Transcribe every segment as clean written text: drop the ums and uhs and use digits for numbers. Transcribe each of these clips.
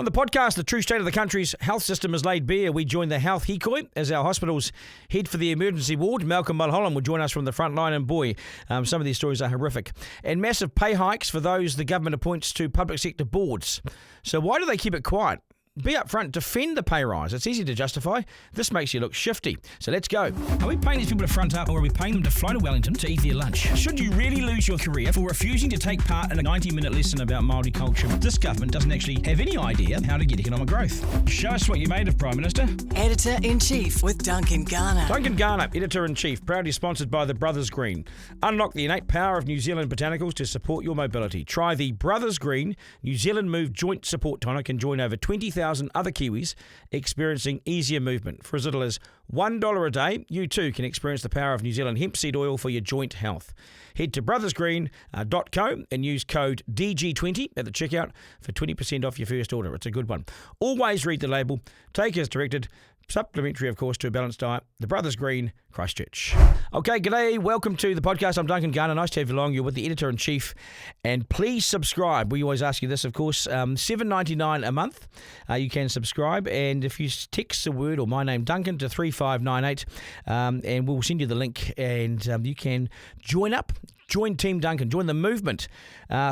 On the podcast, the true state of the country's health system is laid bare. We join the health hikoi as our hospitals head for the emergency ward. Malcolm Mulholland will join us from the front line, and boy, some of these stories are horrific. And massive pay hikes for those the government appoints to public sector boards. So why do they keep it quiet? Be upfront, defend the pay rise. It's easy to justify. This makes you look shifty. So let's go. Are we paying these people to front up, or are we paying them to fly to Wellington to eat their lunch? Should you really lose your career for refusing to take part in a 90-minute lesson about Māori culture? This government doesn't actually have any idea how to get economic growth. Show us what you made of, Prime Minister. Editor-in-Chief with Duncan Garner. Duncan Garner, Editor-in-Chief, proudly sponsored by the Brothers Green. Unlock the innate power of New Zealand botanicals to support your mobility. Try the Brothers Green New Zealand Move Joint Support Tonic and join over 20,000 other Kiwis experiencing easier movement. For as little as $1 a day, you too can experience the power of New Zealand hemp seed oil for your joint health. Head to brothersgreen.co and use code DG20 at the checkout for 20% off your first order. It's a good one. Always read the label. Take as directed. Supplementary, of course, to a balanced diet. The Brothers Green, Christchurch. Okay, g'day. Welcome to the podcast. I'm Duncan Garner. Nice to have you along. You're with the Editor-in-Chief. And please subscribe. We always ask you this, of course. $7.99 a month. You can subscribe. And if you text the word or my name, Duncan, to 3598, and we'll send you the link. And you can join up. Join Team Duncan. Join the movement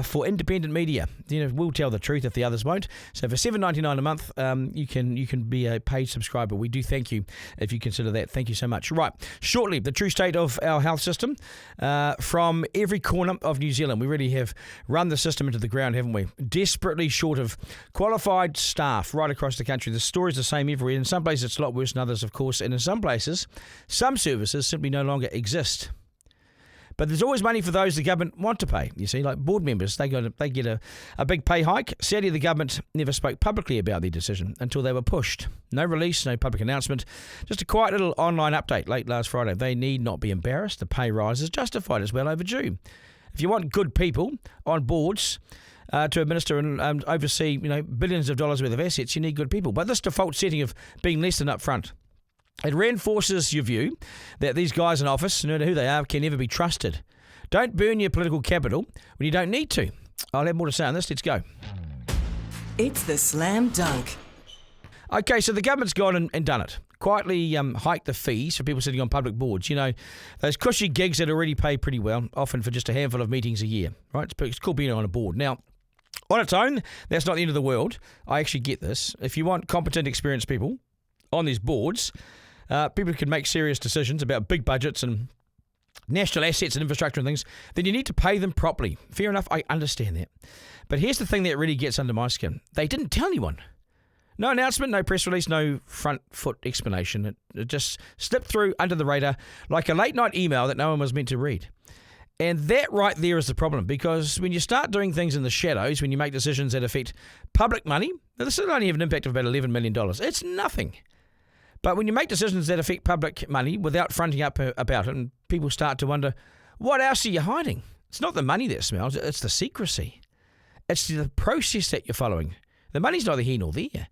for independent media. You know, we'll tell the truth if the others won't. So for $7.99 a month, you can be a paid subscriber. We do thank you if you consider that. Thank you so much. Right. Shortly, the true state of our health system from every corner of New Zealand. We really have run the system into the ground, haven't we? Desperately short of qualified staff right across the country. The story's the same everywhere. In some places, it's a lot worse than others, of course. And in some places, some services simply no longer exist. But there's always money for those the government want to pay. You see, like board members, they get a big pay hike. Sadly, the government never spoke publicly about their decision until they were pushed. No release, no public announcement. Just a quiet little online update late last Friday. They need not be embarrassed. The pay rise is justified, as well overdue. If you want good people on boards to administer and oversee, billions of dollars worth of assets, you need good people. But this default setting of being less than upfront, it reinforces your view that these guys in office, no matter who they are, can never be trusted. Don't burn your political capital when you don't need to. I'll have more to say on this. Let's go. It's the slam dunk. Okay, so the government's gone and done it. Quietly hiked the fees for people sitting on public boards. You know, those cushy gigs that already pay pretty well, often for just a handful of meetings a year. Right? It's cool being on a board. Now, on its own, that's not the end of the world. I actually get this. If you want competent, experienced people on these boards, people can make serious decisions about big budgets and national assets and infrastructure and things, then you need to pay them properly. Fair enough, I understand that. But here's the thing that really gets under my skin. They didn't tell anyone. No announcement, no press release, no front foot explanation. It just slipped through under the radar like a late night email that no one was meant to read. And that right there is the problem, because when you start doing things in the shadows, when you make decisions that affect public money, this will only have an impact of about $11 million. It's nothing. But when you make decisions that affect public money without fronting up about it, and people start to wonder, what else are you hiding? It's not the money that smells, it's the secrecy. It's the process that you're following. The money's neither here nor there.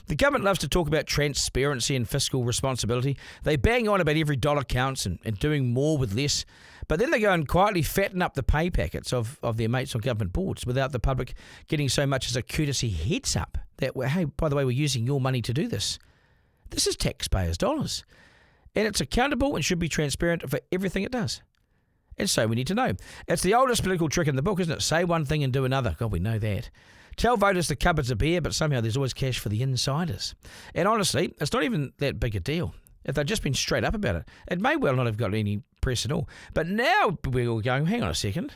The government loves to talk about transparency and fiscal responsibility. They bang on about every dollar counts and doing more with less. But then they go and quietly fatten up the pay packets of their mates on government boards without the public getting so much as a courtesy heads up that, hey, by the way, we're using your money to do this. This is taxpayers' dollars. And it's accountable and should be transparent for everything it does. And so we need to know. It's the oldest political trick in the book, isn't it? Say one thing and do another. God, we know that. Tell voters the cupboards are bare, but somehow there's always cash for the insiders. And honestly, it's not even that big a deal. If they'd just been straight up about it, it may well not have got any press at all. But now we're all going, hang on a second.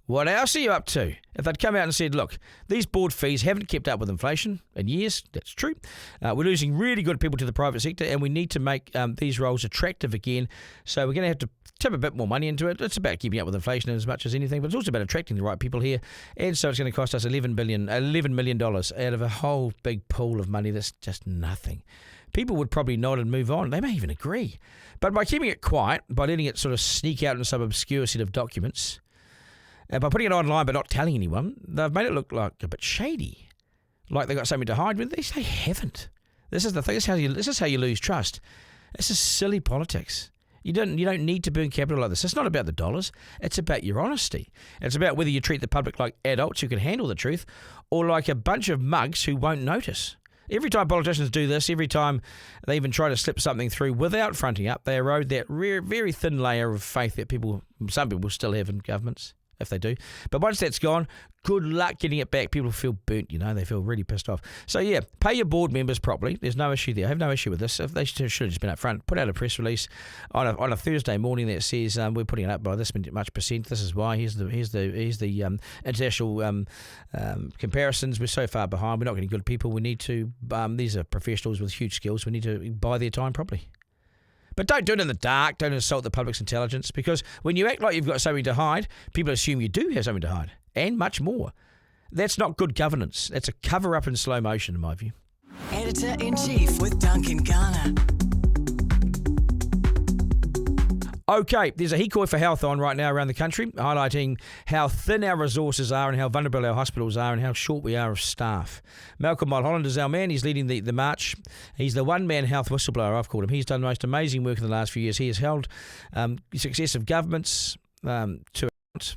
What else are you up to? If they'd come out and said, look, these board fees haven't kept up with inflation in years, that's true. We're losing really good people to the private sector, and we need to make these roles attractive again. So we're going to have to tip a bit more money into it. It's about keeping up with inflation as much as anything, but it's also about attracting the right people here. And so it's going to cost us $11 million out of a whole big pool of money that's just nothing. People would probably nod and move on. They may even agree. But by keeping it quiet, by letting it sort of sneak out in some obscure set of documents, and by putting it online but not telling anyone, they've made it look like a bit shady, like they've got something to hide. But they haven't. This is the thing. This is how you lose trust. This is silly politics. You don't need to burn capital like this. It's not about the dollars. It's about your honesty. It's about whether you treat the public like adults who can handle the truth or like a bunch of mugs who won't notice. Every time politicians do this, every time they even try to slip something through without fronting up, they erode that very thin layer of faith that some people still have in governments, if they do. But once that's gone, good luck getting it back. People feel burnt, they feel really pissed off. So yeah, pay your board members properly. There's no issue there. I have no issue with this. If they should have just been up front, put out a press release on a Thursday morning that says we're putting it up by this much percent. This is why. Here's the international comparisons. We're so far behind. We're not getting good people. We need to. These are professionals with huge skills. We need to buy their time properly. But don't do it in the dark. Don't insult the public's intelligence, because when you act like you've got something to hide, people assume you do have something to hide, and much more. That's not good governance. That's a cover-up in slow motion, in my view. Editor-in-Chief with Duncan Garner. Okay, there's a hikoi for health on right now around the country, highlighting how thin our resources are and how vulnerable our hospitals are and how short we are of staff. Malcolm Mulholland is our man. He's leading the march. He's the one-man health whistleblower, I've called him. He's done the most amazing work in the last few years. He has held successive governments to account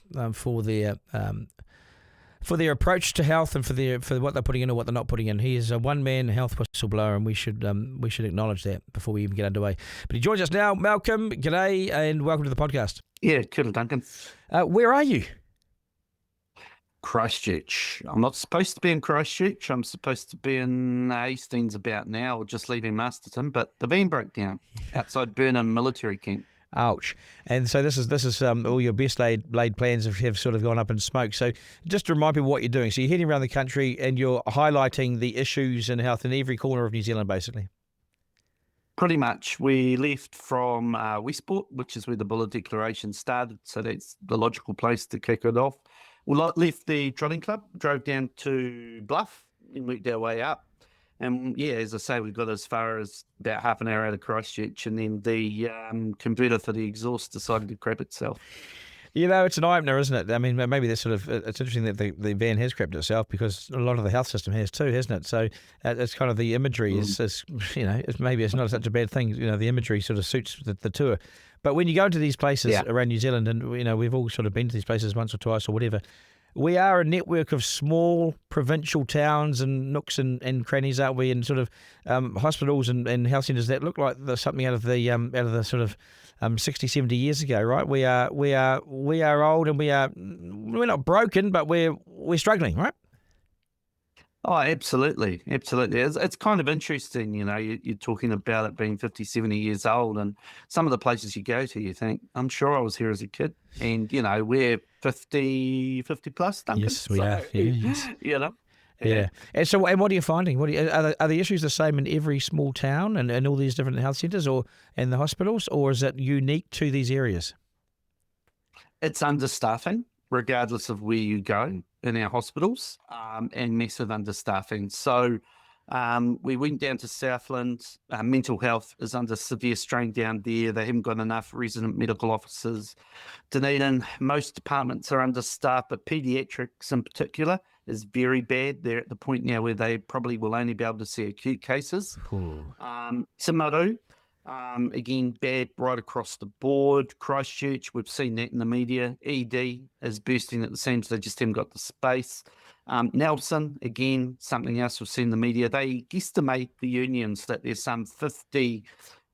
for their approach to health and for what they're putting in or what they're not putting in. He is a one-man health whistleblower, and we should acknowledge that before we even get underway. But he joins us now. Malcolm, g'day, and welcome to the podcast. Yeah, kia ora, Duncan. Where are you? Christchurch. I'm not supposed to be in Christchurch. I'm supposed to be in Hastings about now, or just leaving Masterton. But the van broke down outside Burnham military camp. Ouch. And so this is all your best laid plans have sort of gone up in smoke. So just to remind people what you're doing. So you're heading around the country and you're highlighting the issues in health in every corner of New Zealand, basically. Pretty much. We left from Westport, which is where the Buller Declaration started. So that's the logical place to kick it off. We left the trotting club, drove down to Bluff and worked our way up. And yeah, as I say, we got as far as about half an hour out of Christchurch, and then the converter for the exhaust decided to crap itself. It's an eye-opener, isn't it? I mean, maybe that's it's interesting that the van has crapped itself, because a lot of the health system has too, hasn't it? So it's kind of the imagery is maybe it's not such a bad thing. The imagery sort of suits the tour. But when you go into these places around New Zealand, and we've all sort of been to these places once or twice or whatever, we are a network of small provincial towns and nooks and crannies, aren't we? And sort of hospitals and health centres that look like something out of the sort of 60, 70 years ago, right? We are old, and we're not broken, but we're struggling, right? Oh, absolutely. Absolutely. It's kind of interesting, you're talking about it being 50, 70 years old, and some of the places you go to, you think, I'm sure I was here as a kid. And, we're 50 plus, Duncan. Yes, we are. Yeah, yes. Yeah. And so, and what are you finding? Are the issues the same in every small town and all these different health centres and the hospitals, or is it unique to these areas? It's understaffing, regardless of where you go in our hospitals, and massive understaffing. So we went down to Southland. Mental health is under severe strain down there. They haven't got enough resident medical officers. Dunedin, most departments are understaffed, but paediatrics in particular is very bad. They're at the point now where they probably will only be able to see acute cases. Timaru, again, bad right across the board. Christchurch, we've seen that in the media. ED is bursting at the seams. They just haven't got the space. Nelson, again, something else we've seen in the media. They guesstimate, the unions, that there's some 50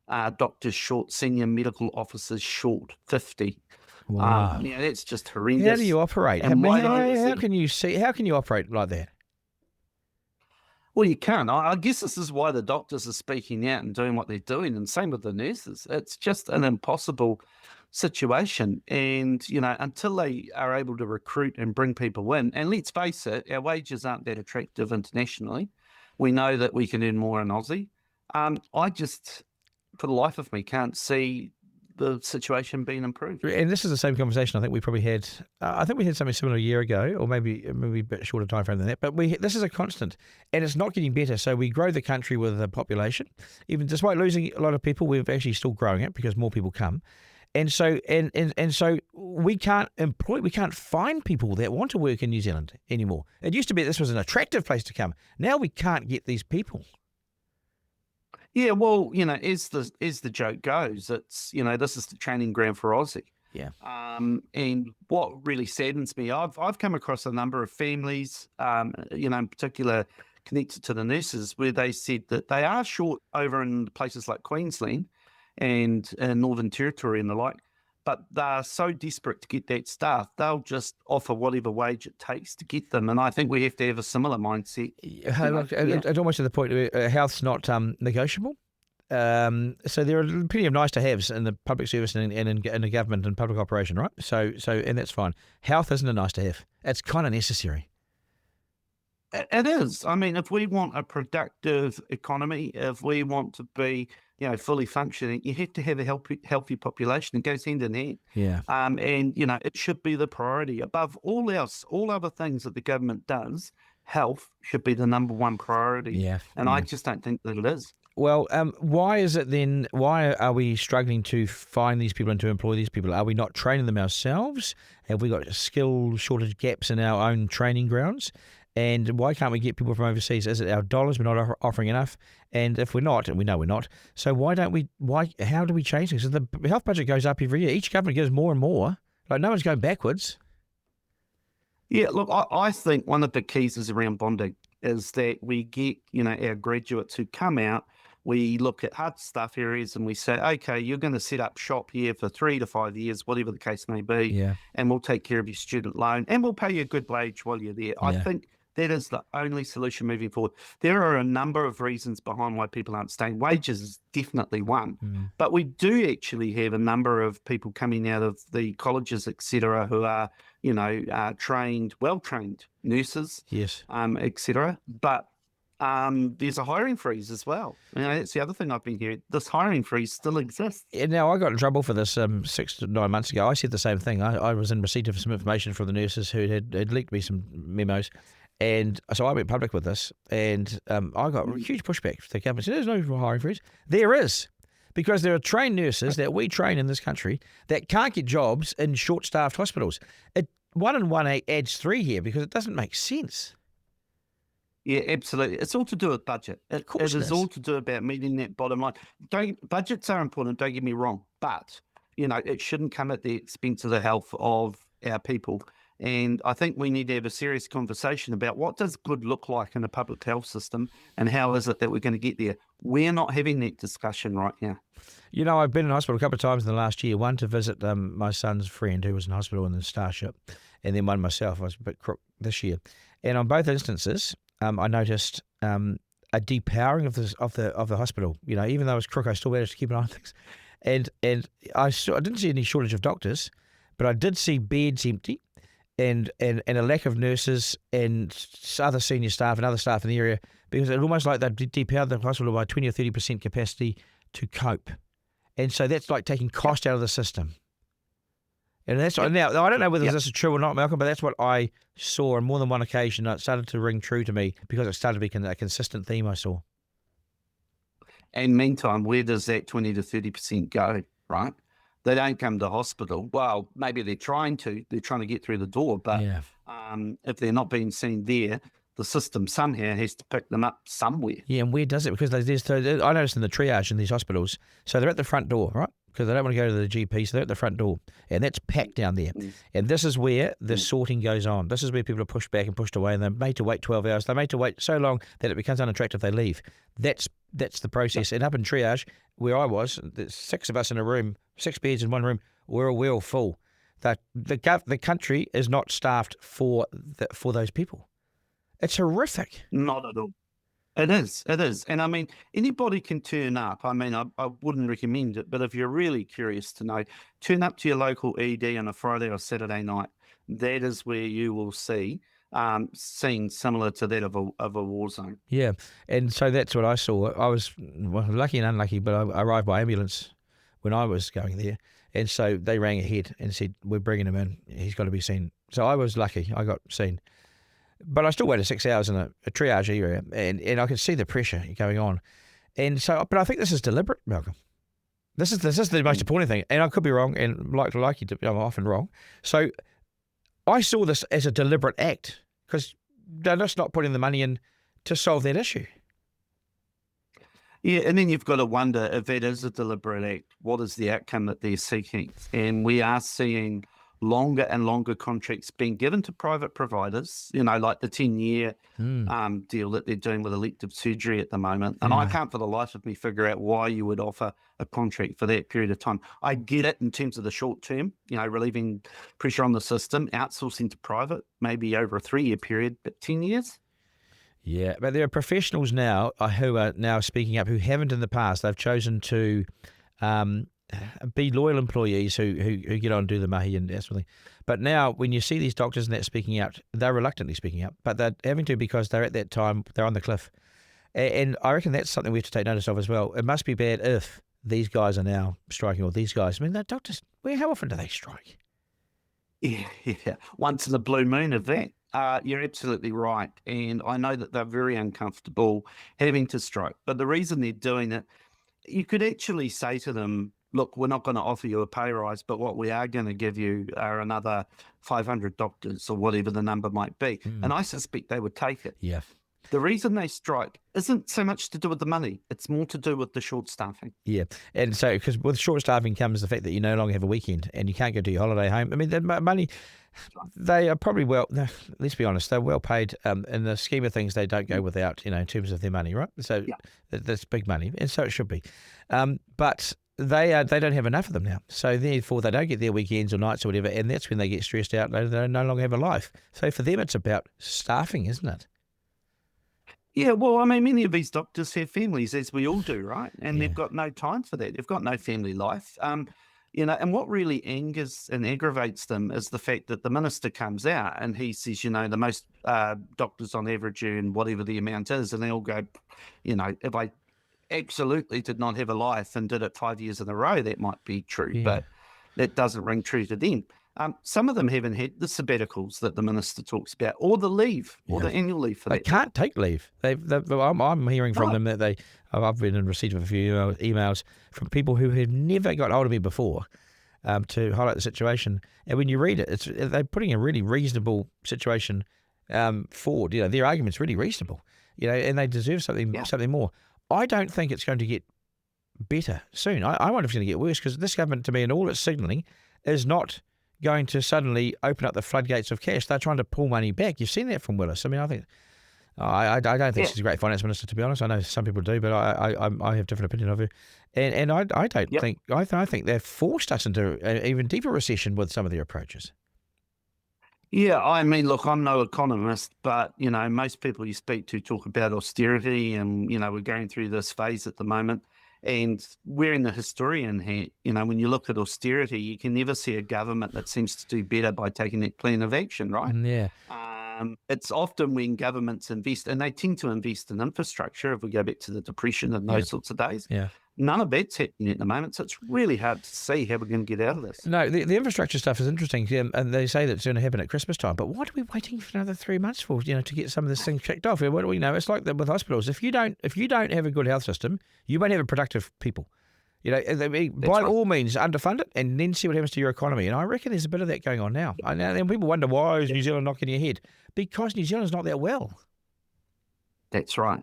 doctors short, senior medical officers short, 50. Wow. That's just horrendous. How do you operate? And how can you operate like that? Well, you can't. I guess this is why the doctors are speaking out and doing what they're doing, and same with the nurses. It's just an impossible situation. And, until they are able to recruit and bring people in, and let's face it, our wages aren't that attractive internationally. We know that we can earn more in Aussie. I just, for the life of me, can't see the situation being improved. And this is the same conversation I think we probably had. I think we had something similar a year ago, or maybe a bit shorter time frame than that. But this is a constant, and it's not getting better. So we grow the country with a population, even despite losing a lot of people. We're actually still growing it because more people come, and so so we can't find people that want to work in New Zealand anymore. It used to be this was an attractive place to come. Now we can't get these people. Yeah, well, as the joke goes, it's this is the training ground for Aussie. Yeah. And what really saddens me, I've come across a number of families, in particular connected to the nurses, where they said that they are short over in places like Queensland and Northern Territory and the like, but they're so desperate to get that staff, they'll just offer whatever wage it takes to get them. And I think we have to have a similar mindset. It's almost to the point where health's not negotiable. So there are plenty of nice to haves in the public service and in the government and public operation, right? So and that's fine. Health isn't a nice to have. It's kind of necessary. It is. I mean, if we want a productive economy, if we want to be, fully functioning, you have to have a healthy population. It goes hand in hand. Yeah. And it should be the priority above all else. All other things that the government does, health should be the number one priority. Yeah. And I just don't think that it is. Well, why is it then? Why are we struggling to find these people and to employ these people? Are we not training them ourselves? Have we got skill shortage gaps in our own training grounds? And why can't we get people from overseas? Is it our dollars we're not offering enough? And if we're not, and we know we're not, so why don't we? How do we change things? So the health budget goes up every year. Each government gives more and more. Like no one's going backwards. Yeah, look, I think one of the keys is around bonding, is that we get, our graduates who come out, we look at hard stuff areas and we say, okay, you're going to set up shop here for 3 to 5 years, whatever the case may be, Yeah. and we'll take care of your student loan and we'll pay you a good wage while you're there. I think that is the only solution moving forward. There are a number of reasons behind why people aren't staying. Wages is definitely one, but we do actually have a number of people coming out of the colleges, etc., who are, well-trained nurses, Yes. etc. But there's a hiring freeze as well. That's the other thing I've been hearing. This hiring freeze still exists. And now I got in trouble for this 6 to 9 months ago. I said the same thing. I was in receipt of some information from the nurses who had leaked me some memos. And so I went public with this, and I got huge pushback. The government said, there's no hiring freeze. There is, because there are trained nurses that we train in this country that can't get jobs in short-staffed hospitals. 1 and 1 adds 3 here because it doesn't make sense. Yeah, absolutely. It's all to do with budget. It is all to do about meeting that bottom line. Budgets are important, don't get me wrong, but it shouldn't come at the expense of the health of our people. And I think we need to have a serious conversation about what does good look like in a public health system and how is it that we're going to get there. We're not having that discussion right now. I've been in hospital a couple of times in the last year, one to visit my son's friend who was in hospital in the Starship, and then one myself. I was a bit crook this year. And on both instances, I noticed a depowering of the hospital. Even though I was crook, I still managed to keep an eye on things. And I didn't see any shortage of doctors, but I did see beds empty. And a lack of nurses and other senior staff and other staff in the area, because it's almost like they've depowered the hospital by 20 or 30% capacity to cope. And so that's like taking cost out of the system. And that's now, I don't know whether this is true or not, Malcolm, but that's what I saw on more than one occasion. It started to ring true to me because it started to be a consistent theme I saw. And meantime, where does that 20 to 30% go, right? They don't come to hospital. Well, maybe they're trying to get through the door, but if they're not being seen there, the system somehow has to pick them up somewhere. Yeah, and where does it? Because I noticed in the triage in these hospitals, so they're at the front door, right? Because they don't want to go to the GP, so they're at the front door. And that's packed down there. And this is where the sorting goes on. This is where people are pushed back and pushed away, and they're made to wait 12 hours. They're made to wait so long that it becomes unattractive, they leave. That's the process. And up in triage, where I was, there's 6 of us in a room, 6 beds in one room, we're all full. The country is not staffed for those people. It's horrific. Not at all. It is. And I mean, anybody can turn up. I mean, I wouldn't recommend it, but if you're really curious to know, turn up to your local ED on a Friday or Saturday night. That is where you will see scenes similar to that of a war zone. Yeah, and so that's what I saw. I was lucky and unlucky, but I arrived by ambulance when I was going there. And so they rang ahead and said, we're bringing him in. He's got to be seen. So I was lucky. I got seen. But I still waited 6 hours in a triage area, and I could see the pressure going on. And so, but I think this is deliberate, Malcolm. This is the most important thing. And I could be wrong, and like you, I'm often wrong. So I saw this as a deliberate act because they're just not putting the money in to solve that issue. Yeah, and then you've got to wonder if that is a deliberate act, what is the outcome that they're seeking? And we are seeing longer and longer contracts being given to private providers, like the 10-year deal that they're doing with elective surgery at the moment. And I can't for the life of me figure out why you would offer a contract for that period of time. I get it in terms of the short term, relieving pressure on the system, outsourcing to private, maybe over a 3-year period, but 10 years? Yeah, but there are professionals now who are now speaking up who haven't in the past. They've chosen to um, be loyal employees who get on and do the mahi and that sort of thing. But now when you see these doctors and that speaking out, they're reluctantly speaking out, but they're having to because they're at that time, they're on the cliff. And I reckon that's something we have to take notice of as well. It must be bad if these guys are now striking, or these guys. I mean, they're doctors, how often do they strike? Yeah. Once in a blue moon of that. You're absolutely right. And I know that they're very uncomfortable having to strike. But the reason they're doing it, you could actually say to them, look, we're not going to offer you a pay rise, but what we are going to give you are another 500 doctors or whatever the number might be. And I suspect they would take it. Yeah. The reason they strike isn't so much to do with the money. It's more to do with the short staffing. Yeah. And so, because with short staffing comes the fact that you no longer have a weekend and you can't go to your holiday home. I mean, the money, they are probably let's be honest, they're well paid. In the scheme of things, they don't go without, in terms of their money, right? So that's big money, and so it should be. But they don't have enough of them now. So therefore, they don't get their weekends or nights or whatever, and that's when they get stressed out. They no longer have a life. So for them, it's about staffing, isn't it? Yeah, well, I mean, many of these doctors have families, as we all do, right? And they've got no time for that. They've got no family life. And what really angers and aggravates them is the fact that the minister comes out and he says, the most doctors on average earn whatever the amount is, and they all go, if I absolutely did not have a life and did it 5 years in a row, that might be true, but that doesn't ring true to them. Some of them haven't had the sabbaticals that the minister talks about, or the leave, or the annual leave for that. They can't take leave. I'm hearing from them that I've been in receipt of a few emails from people who have never got hold of me before to highlight the situation. And when you read it, they're putting a really reasonable situation forward. Their argument's really reasonable. And they deserve something more. I don't think it's going to get better soon. I wonder if it's going to get worse, because this government, to me, and all it's signalling is not going to suddenly open up the floodgates of cash. They're trying to pull money back. You've seen that from Willis. I mean, I don't think she's a great finance minister, to be honest. I know some people do, but I have different opinion of her. And I don't think, I think they've forced us into an even deeper recession with some of their approaches. Yeah, I mean, look, I'm no economist, but, most people you speak to talk about austerity, and, we're going through this phase at the moment. And wearing the historian hat, when you look at austerity, you can never see a government that seems to do better by taking that plan of action, right? Yeah. It's often when governments invest, and they tend to invest in infrastructure, if we go back to the Depression and those sorts of days. Yeah. None of that's happening at the moment, so it's really hard to see how we're going to get out of this. No, the infrastructure stuff is interesting, and they say that it's going to happen at Christmas time. But what are we waiting for another 3 months for? To get some of this thing checked off. What do we know? It's like that with hospitals. If you don't have a good health system, you won't have a productive people. By all means, underfund it, and then see what happens to your economy. And I reckon there's a bit of that going on now. And then people wonder, why is New Zealand not getting ahead? Because New Zealand's not that well. That's right.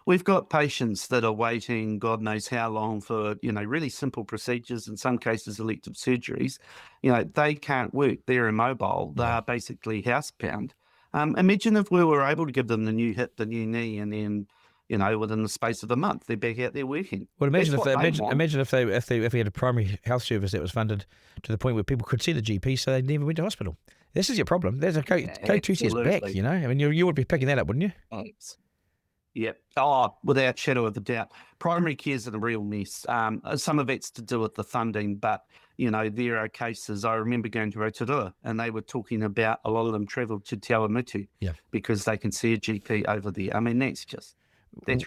We've got patients that are waiting God knows how long for, really simple procedures, in some cases elective surgeries. They can't work. They're immobile. They are basically housebound. Imagine if we were able to give them the new hip, the new knee, and then, within the space of a month, they're back out there working. Well, imagine if we had a primary health service that was funded to the point where people could see the GP, so they never went to hospital. This is your problem. There's a Go2CS back, I mean, you would be picking that up, wouldn't you? Thanks. Yep. Oh, without shadow of a doubt. Primary care's in a real mess. Some of it's to do with the funding, but, there are cases. I remember going to Rotorua, and they were talking about a lot of them travelled to Te Awamutu because they can see a GP over there. I mean, that's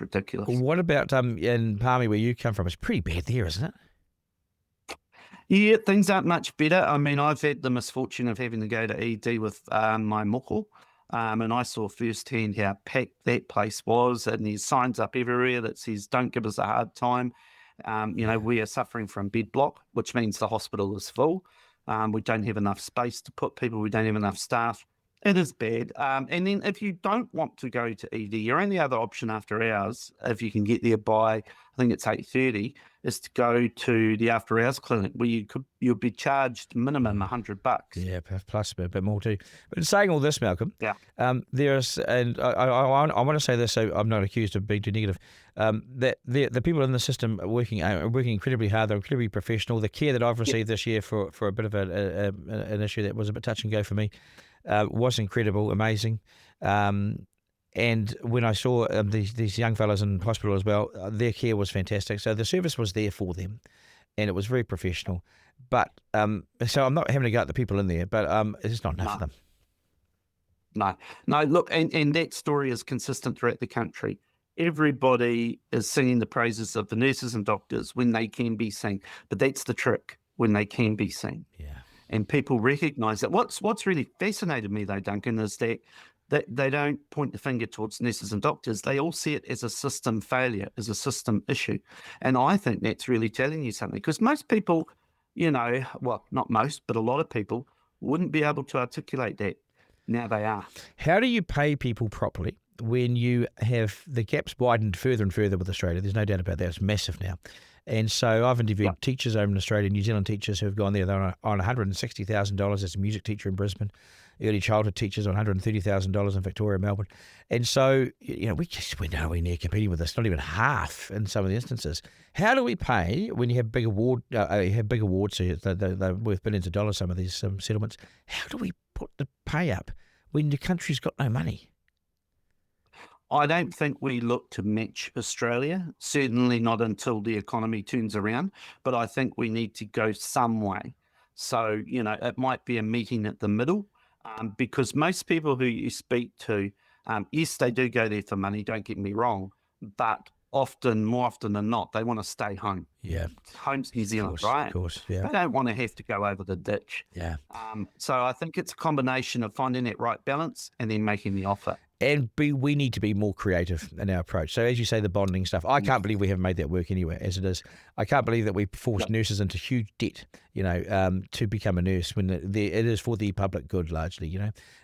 ridiculous. What about in Palmy, where you come from? It's pretty bad there, isn't it? Yeah, things aren't much better. I mean, I've had the misfortune of having to go to ED with my moko. And I saw firsthand how packed that place was, and there's signs up everywhere that says, don't give us a hard time. We are suffering from bed block, which means the hospital is full. We don't have enough space to put people. We don't have enough staff. It is bad. And then if you don't want to go to ED, your only other option after hours, if you can get there by, I think it's 8:30, is to go to the after hours clinic where you'll be charged minimum $100. Yeah, plus a bit more too. But in saying all this, Malcolm, Yeah. there's, and I want to say this so I'm not accused of being too negative, that the people in the system are working incredibly hard. They're incredibly professional. The care that I've received this year for a bit of an issue that was a bit touch and go for me was incredible, amazing. And when I saw these young fellas in hospital as well, their care was fantastic. So the service was there for them, and it was very professional. But so I'm not having to go at the people in there, but it's not enough of them. No. Look, and that story is consistent throughout the country. Everybody is singing the praises of the nurses and doctors when they can be seen, but that's the trick, when they can be seen. Yeah. And people recognise that. What's really fascinated me though, Duncan, is that they don't point the finger towards nurses and doctors. They all see it as a system failure, as a system issue. And I think that's really telling you something, because most people, well, not most, but a lot of people wouldn't be able to articulate that. Now they are. How do you pay people properly when you have the gaps widened further and further with Australia? There's no doubt about that. It's massive now. And so I've interviewed teachers over in Australia, New Zealand teachers who have gone there. They're on $160,000 as a music teacher in Brisbane, early childhood teachers on $130,000 in Victoria, Melbourne. And so, we're nowhere near competing with this, not even half in some of the instances. How do we pay when you have big awards, so they're worth billions of dollars, some of these settlements? How do we put the pay up when the country's got no money? I don't think we look to match Australia, certainly not until the economy turns around, but I think we need to go some way. So, it might be a meeting at the middle, because most people who you speak to, yes, they do go there for money, don't get me wrong, but more often than not, they want to stay home. Yeah. Home's New Zealand, right? Of course, yeah. They don't want to have to go over the ditch. Yeah. So I think it's a combination of finding that right balance and then making the offer. And we need to be more creative in our approach. So as you say, the bonding stuff, I can't believe we haven't made that work anywhere as it is. I can't believe that we forced nurses into huge debt, to become a nurse when it is for the public good largely,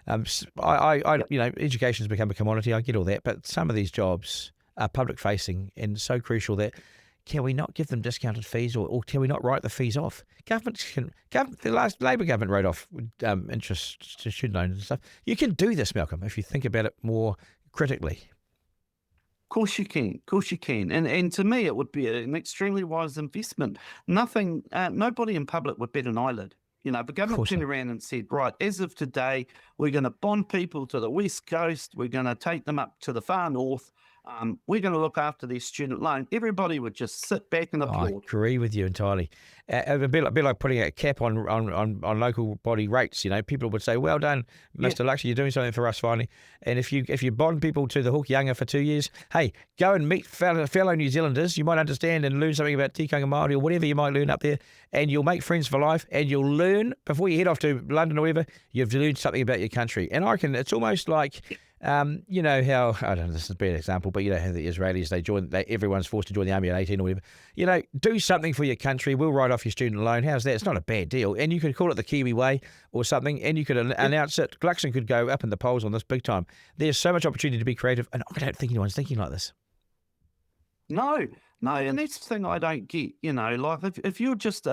education's become a commodity. I get all that, but some of these jobs are public facing and so crucial that can we not give them discounted fees, or can we not write the fees off? The last Labor government wrote off interest to student loans and stuff. You can do this, Malcolm, if you think about it more critically. Of course you can. And to me, it would be an extremely wise investment. Nobody in public would bet an eyelid. The government turned around and said, right, as of today, we're going to bond people to the West Coast. We're going to take them up to the far north. We're going to look after their student loan. Everybody would just sit back and applaud. I agree with you entirely. It would be like putting a cap on local body rates. People would say, "Well done, Mr. Luxon, you're doing something for us finally." And if you bond people to the Hokianga for 2 years, hey, go and meet fellow New Zealanders. You might understand and learn something about tikanga Māori or whatever you might learn up there, and you'll make friends for life. And you'll learn before you head off to London or wherever. You've learned something about your country. And I reckon it's almost like. How, I don't know, this is a bad example, but how the Israelis, everyone's forced to join the army at 18 or whatever. Do something for your country. We'll write off your student loan. How's that? It's not a bad deal. And you could call it the Kiwi way or something, and you could announce it. Luxon could go up in the polls on this big time. There's so much opportunity to be creative, and I don't think anyone's thinking like this. No, and that's the thing I don't get. Like if you're just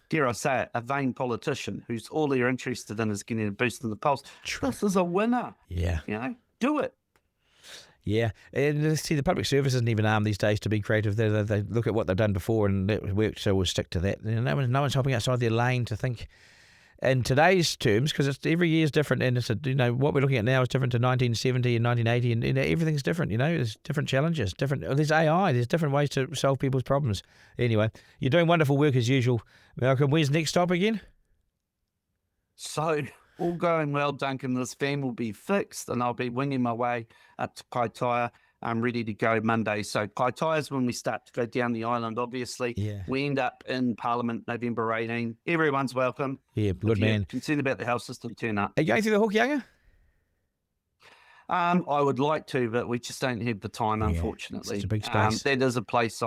dare I say it, a vain politician who's all they're interested in is getting a boost in the polls. This is a winner. Yeah. Do it. Yeah. And see, the public service isn't even armed these days to be creative. They look at what they've done before and it worked, so we'll stick to that. No one's hopping outside their lane to think in today's terms, because every year is different, and it's what we're looking at now is different to 1970 and 1980, and everything's different. There's different challenges, there's AI, there's different ways to solve people's problems. Anyway, you're doing wonderful work as usual, Malcolm. Where's next stop again? So all going well, Duncan. This van will be fixed, and I'll be winging my way up to Kaitaia. I'm ready to go Monday. So Kaitaia is when we start to go down the island, obviously. Yeah. We end up in Parliament November 18. Everyone's welcome. Yeah, good man. If you're concerned about the health system, turn up. Are you going through the Hokianga? I would like to, but we just don't have the time, unfortunately. It's a big space. That is a place,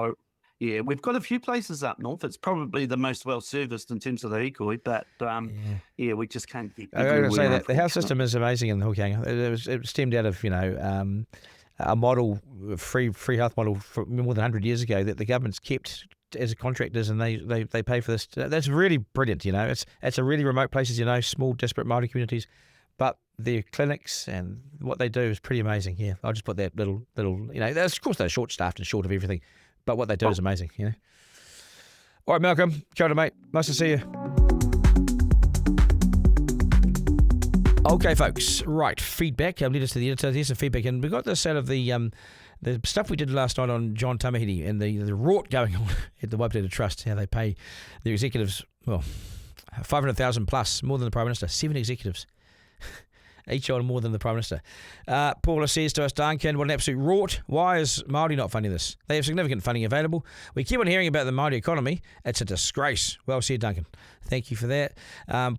Yeah, we've got a few places up north. It's probably the most well-serviced in terms of the equally, but we just can't get I was going to say everywhere, that the health unfortunately. system is amazing in the Hookanga. It stemmed out of a model, free health model for more than 100 years ago that the government's kept as contractors, and they pay for this. That's really brilliant. It's a really remote places. Small, disparate Māori communities, but their clinics and what they do is pretty amazing. Yeah, I'll just put that little. Of course they're short-staffed and short of everything, but what they do is amazing. All right, Malcolm, kia ora, mate. Nice to see you. Okay, folks. Right, feedback. Lead us to the editor. Here's some feedback, and we got this out of the stuff we did last night on John Tamahiti and the rort going on at the Waipeta Trust. How they pay their executives, 500,000 plus, more than the Prime Minister. 7 executives. Each on more than the Prime Minister. Paula says to us, Duncan, what an absolute rort. Why is Māori not funding this? They have significant funding available. We keep on hearing about the Māori economy. It's a disgrace. Well said, Duncan. Thank you for that.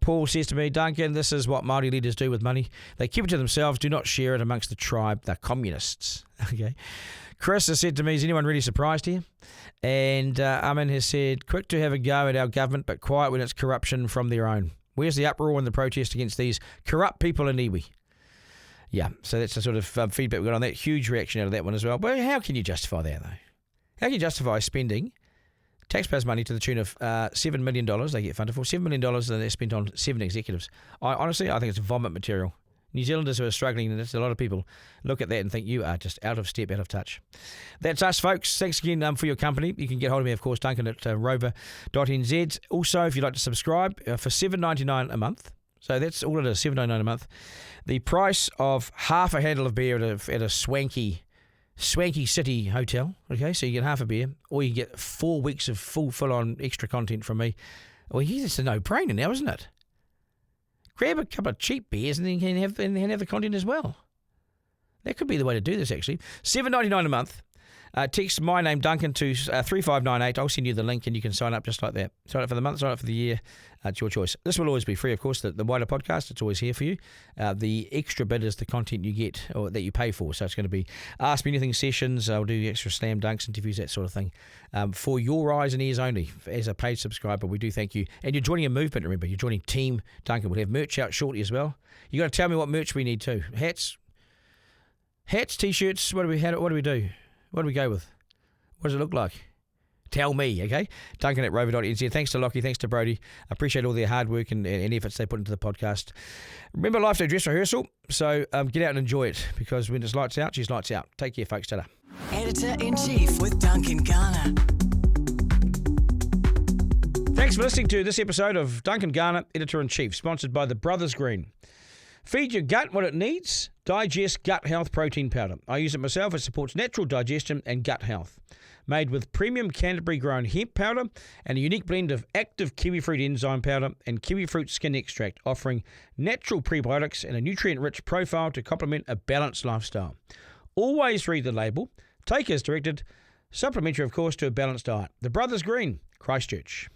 Paul says to me, Duncan, this is what Māori leaders do with money. They keep it to themselves, do not share it amongst the tribe. They're communists. Okay. Chris has said to me, is anyone really surprised here? And Amin has said, quick to have a go at our government, but quiet when it's corruption from their own. Where's the uproar and the protest against these corrupt people in iwi? Yeah, so that's the sort of feedback we got on that. Huge reaction out of that one as well. But how can you justify that, though? How can you justify spending taxpayers' money to the tune of $7 million they get funded for? $7 million that they're spent on 7 executives. Honestly, I think it's vomit material. New Zealanders who are struggling, and a lot of people look at that and think you are just out of step, out of touch. That's us, folks. Thanks again for your company. You can get hold of me, of course, Duncan at rover.nz. Also, if you'd like to subscribe for $7.99 a month, so that's all it is, $7.99 a month. The price of half a handle of beer at a swanky city hotel. Okay, so you get half a beer, or you get 4 weeks of full-on extra content from me. Well, it's a no-brainer now, isn't it? Grab a couple of cheap beers and then have the content as well. That could be the way to do this, actually. $7.99 a month. Text my name, Duncan, to 3598. I'll send you the link and you can sign up just like that. Sign up for the month, sign up for the year. It's your choice. This will always be free, of course. The wider podcast, it's always here for you. The extra bit is the content you get or that you pay for. So it's going to be Ask Me Anything sessions. I'll do extra slam dunks, interviews, that sort of thing. For your eyes and ears only. As a paid subscriber, we do thank you. And you're joining a movement, remember. You're joining Team Duncan. We'll have merch out shortly as well. You got to tell me what merch we need too. Hats, T-shirts. What do we do? What do we go with? What does it look like? Tell me, okay? Duncan at rover.nz. Thanks to Lockie, thanks to Brody. I appreciate all their hard work and efforts they put into the podcast. Remember Life Day dress rehearsal, so get out and enjoy it, because when it's lights out, she's lights out. Take care, folks. Ta-da. Editor-in-Chief with Duncan Garner. Thanks for listening to this episode of Duncan Garner, Editor-in-Chief, sponsored by the Brothers Green. Feed your gut what it needs. Digest Gut Health Protein Powder. I use it myself. It supports natural digestion and gut health. Made with premium Canterbury-grown hemp powder and a unique blend of active kiwi fruit enzyme powder and kiwi fruit skin extract, offering natural prebiotics and a nutrient-rich profile to complement a balanced lifestyle. Always read the label. Take as directed. Supplementary, of course, to a balanced diet. The Brothers Green, Christchurch.